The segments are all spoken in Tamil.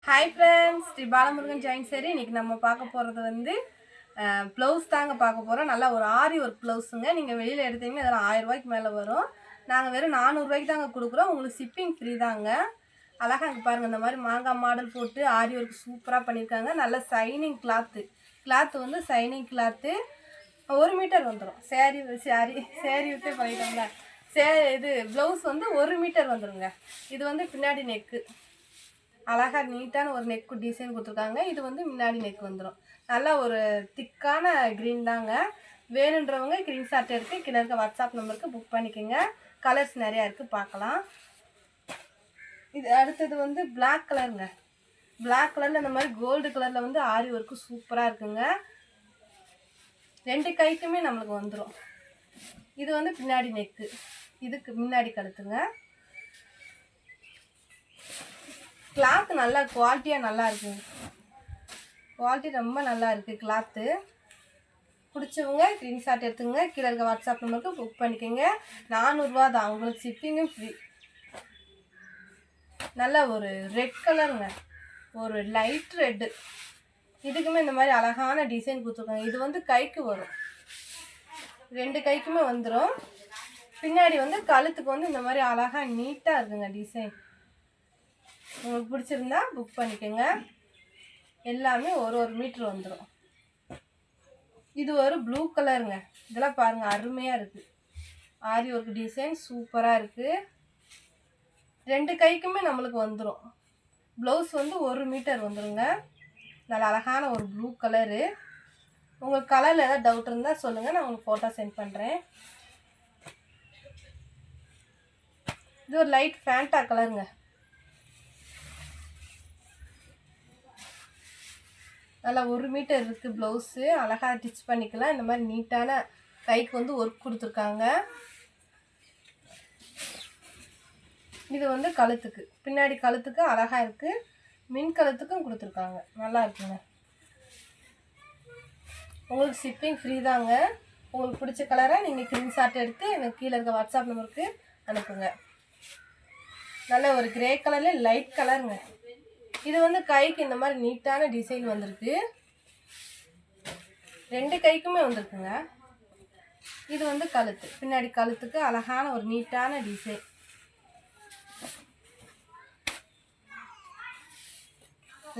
Hi friends, Shri Balamurugan join சரி. இன்றைக்கி நம்ம பார்க்க போகிறது வந்து ப்ளவுஸ் தாங்க பார்க்க போகிறோம். நல்லா ஒரு ஆரி ஒர்க் ப்ளவுஸுங்க. நீங்கள் வெளியில் எடுத்தீங்கன்னா இதெல்லாம் 1000 ரூபாய்க்கு மேலே வரும். நாங்கள் வெறும் 400 ரூபாய்க்கு தாங்க கொடுக்குறோம். உங்களுக்கு ஷிப்பிங் ஃப்ரீ தாங்க. அழகாக இங்கே பாருங்கள், இந்த மாதிரி மாங்காய் மாடல் போட்டு ஆரி ஒர்க் சூப்பராக பண்ணியிருக்காங்க. நல்ல சைனிங் கிளாத்து வந்து சைனிங் கிளாத்து 1 மீட்டர் வந்துடும். சேரீ விட்டே பண்ணிட்டோம்ல. இது ப்ளவுஸ் வந்து 1 மீட்டர் வந்துடுங்க. இது வந்து பின்னாடி நெக்கு அழகாக நீட்டான ஒரு நெக்கு டிசைன் கொடுத்துருக்காங்க. இது வந்து முன்னாடி நெக் வந்துடும். நல்லா ஒரு திக்கான க்ரீன் தாங்க. வேணுன்றவங்க ஸ்க்ரீன்ஷாட் எடுத்து கீழே இருக்க வாட்ஸ்அப் நம்பருக்கு புக் பண்ணிக்கோங்க. கலர்ஸ் நிறையா இருக்குது, பார்க்கலாம். இது அடுத்தது வந்து பிளாக் கலருங்க. பிளாக் கலரில் இந்த மாதிரி கோல்டு கலரில் வந்து ஆரி ஒர்க்கு சூப்பராக இருக்குங்க. 2 கைக்குமே நம்மளுக்கு வந்துடும். இது வந்து பின்னாடி நெக்கு, இதுக்கு முன்னாடி கழுத்துங்க. கிளாத் நல்லா குவாலிட்டியாக நல்லா இருக்குங்க. குவாலிட்டி ரொம்ப நல்லா இருக்குது கிளாத்து. பிடிச்சவங்க ஸ்க்ரீன்ஷாட் எடுத்துங்க. கீழே இருக்க வாட்ஸ்அப் நம்பருக்கு புக் பண்ணிக்கோங்க. 400 ரூபா தான். உங்களுக்கு ஷிப்பிங்கும் ஃப்ரீ. நல்லா ஒரு ரெட் கலருங்க, ஒரு லைட் ரெட்டு. இதுக்குமே இந்த மாதிரி அழகான டிசைன் கொடுத்துருக்காங்க. இது வந்து கைக்கு வரும், 2 கைக்குமே வந்துடும். பின்னாடி வந்து கழுத்துக்கு வந்து இந்த மாதிரி அழகாக நீட்டாக இருக்குங்க டிசைன். உங்களுக்கு பிடிச்சிருந்தா புக் பண்ணிக்கோங்க. எல்லாமே ஒரு மீட்ரு வந்துடும். இது ஒரு ப்ளூ கலருங்க. இதெல்லாம் பாருங்கள், அருமையாக இருக்குது. ஆரி ஒர்க் டிசைன் சூப்பராக இருக்குது. 2 கைக்குமே நம்மளுக்கு வந்துடும். ப்ளவுஸ் வந்து 1 மீட்டர் வந்துடுங்க. நல்ல அழகான ஒரு ப்ளூ கலரு. உங்களுக்கு கலரில் ஏதாவது டவுட் இருந்தால் சொல்லுங்கள், நான் உங்களுக்கு ஃபோட்டோ சென்ட் பண்ணுறேன். இது ஒரு லைட் ஃபேண்டா கலருங்க. நல்லா 1 மீட்டர் இருக்குது ப்ளவுஸு. அழகாக ஸ்டிச் பண்ணிக்கலாம். இந்த மாதிரி நீட்டான கைக்கு வந்து ஒர்க் கொடுத்துருக்காங்க. இது வந்து கழுத்துக்கு, பின்னாடி கழுத்துக்கு அழகாக இருக்குது. மின் கழுத்துக்கும் கொடுத்துருக்காங்க. நல்லா இருக்குங்க. உங்களுக்கு ஷிப்பிங் ஃப்ரீ தாங்க. உங்களுக்கு பிடிச்ச கலரை நீங்கள் ஸ்க்ரீன்ஷாட் எடுத்து எனக்கு கீழே இருக்க வாட்ஸ்அப் நம்பருக்கு அனுப்புங்க. நல்ல ஒரு கிரே கலரில் லைட் கலருங்க. இது வந்து கைக்கு இந்த மாதிரி நீட்டான டிசைன் வந்திருக்கு. 2 கைக்குமே வந்திருக்குங்க. இது வந்து கழுத்து, பின்னாடி கழுத்துக்கு அழகான ஒரு நீட்டான டிசைன்.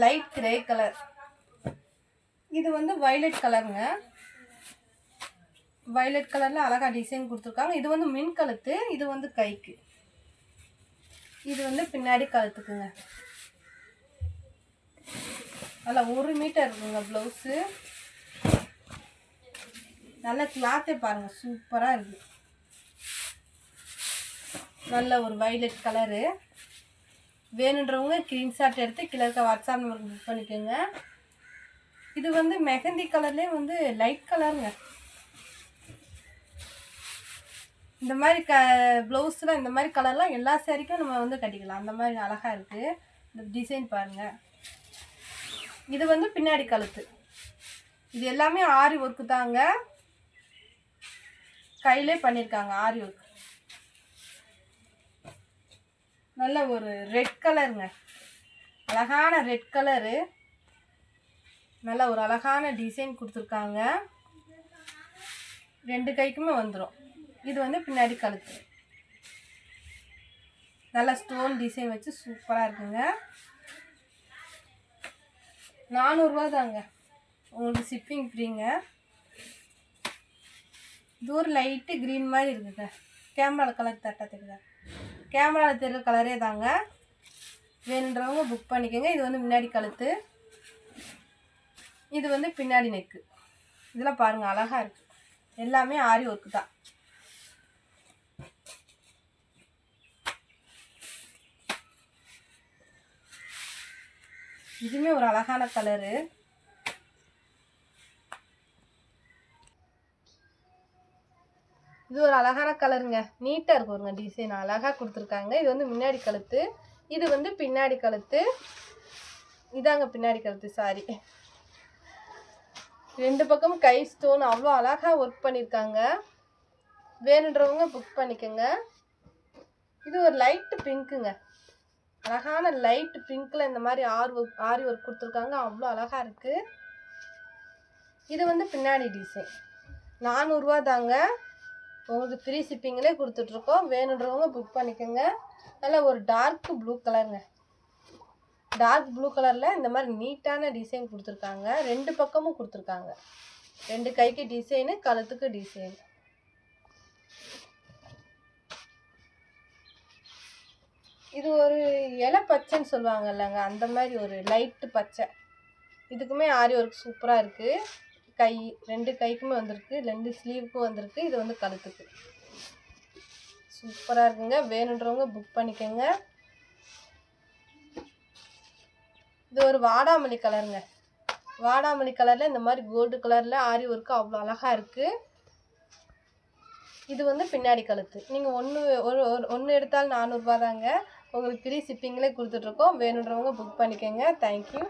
Light grey colour. இது வந்து வயலட் கலருங்க. வயலட் கலரில் அழகாக டிசைன் கொடுத்துருக்காங்க. இது வந்து மின் கழுத்து, இது வந்து கைக்கு. இது வந்து பின்னாடி கழுத்துக்குங்க. நல்லா 1 மீட்டர் இருக்குங்க ப்ளவுஸு. நல்ல கிளாத்தே பாருங்கள், சூப்பராக இருக்குது. நல்ல ஒரு வயலட் கலரு. வேணுன்றவங்க ஸ்க்ரீன்ஷாட் எடுத்து கீழே இருக்க வாட்ஸ்அப் நம்பருக்கு புக் பண்ணிக்கோங்க. இது வந்து மெஹந்தி கலர்லேயே வந்து லைட் கலருங்க. இந்த மாதிரி ப்ளவுஸில் இந்த மாதிரி கலர்லாம் எல்லா சேரீக்கும் நம்ம வந்து கட்டிக்கலாம். அந்த மாதிரி அழகாக இருக்குது. இந்த டிசைன் பாருங்கள். இது வந்து பின்னாடி கழுத்து. இது எல்லாமே ஆரி ஒர்க்கு தாங்க. கையிலே பண்ணியிருக்காங்க ஆரி ஒர்க். நல்ல ஒரு ரெட் கலருங்க, அழகான ரெட் கலரு. நல்ல ஒரு அழகான டிசைன் கொடுத்துருக்காங்க. 2 கைக்குமே வந்துடும். இது வந்து பின்னாடி கழுத்து. நல்ல ஸ்டோன் டிசைன் வச்சு சூப்பராக இருக்குங்க. 400 ரூபா தாங்க. உங்களுக்கு ஷிப்பிங் ஃப்ரீங்க. இது ஒரு லைட்டு க்ரீன் மாதிரி இருக்குங்க. கேமராவில் கலர் தெரியுதா? கேமராவில் தெரிகிற கலரே தாங்க. வேணுன்றவங்க புக் பண்ணிக்கோங்க. இது வந்து முன்னாடி கழுத்து, இது வந்து பின்னாடி நெக்கு. இதெல்லாம் பாருங்கள், அழகாக இருக்குது. எல்லாமே ஆரி ஒர்க்கு தான். இதுவுமே ஒரு அழகான கலரு. இது ஒரு அழகான கலருங்க. நீட்டாக இருக்குங்க டிசைன், அழகாக கொடுத்துருக்காங்க. இது வந்து முன்னாடி கழுத்து, இது வந்து பின்னாடி கழுத்து. இதாங்க பின்னாடி கழுத்து. சாரி, 2 பக்கம் கை ஸ்டோன் அவ்வளோ அழகாக ஒர்க் பண்ணியிருக்காங்க. வேணுன்றவங்க புக் பண்ணிக்கோங்க. இது ஒரு லைட்டு பிங்க்குங்க. அழகான லைட் பிங்க்கில் இந்த மாதிரி ஆரி ஒர்க் கொடுத்துருக்காங்க. அவ்வளோ அழகாக இருக்குது. இது வந்து பின்னாடி டிசைன். 400 தாங்க. உங்களுக்கு ஃப்ரீ ஷிப்பிங்லே கொடுத்துட்ருக்கோம். வேணுன்றவங்க புக் பண்ணிக்கோங்க. நல்ல ஒரு டார்க் ப்ளூ கலருங்க. டார்க் ப்ளூ கலரில் இந்த மாதிரி நீட்டான டிசைன் கொடுத்துருக்காங்க. 2 பக்கமும் கொடுத்துருக்காங்க. 2 கைக்கு டிசைனு, கழுத்துக்கு டிசைன். இது ஒரு இலை பச்சைன்னு சொல்லுவாங்க இல்லைங்க, அந்த மாதிரி ஒரு லைட்டு பச்சை. இதுக்குமே ஆரி ஒர்க் சூப்பராக இருக்குது. கை 2 கைக்குமே வந்திருக்கு, 2 ஸ்லீவுக்கும் வந்திருக்கு. இது வந்து கழுத்துக்கு சூப்பராக இருக்குங்க. வேணுன்றவங்க புக் பண்ணிக்கோங்க. இது ஒரு வாடாமல்லி கலருங்க. வாடாமல்லி கலரில் இந்த மாதிரி கோல்டு கலரில் ஆரி ஒர்க்கு அவ்வளோ அழகாக இருக்குது. இது வந்து பின்னாடி கழுத்து. நீங்கள் ஒன்று எடுத்தாலும் 400 தாங்க. உங்களுக்கு ஃப்ரீ ஷிப்பிங்லேயே கொடுத்துட்ருக்கோம். வேணுன்றவங்க புக் பண்ணிக்கோங்க. தேங்க்யூ.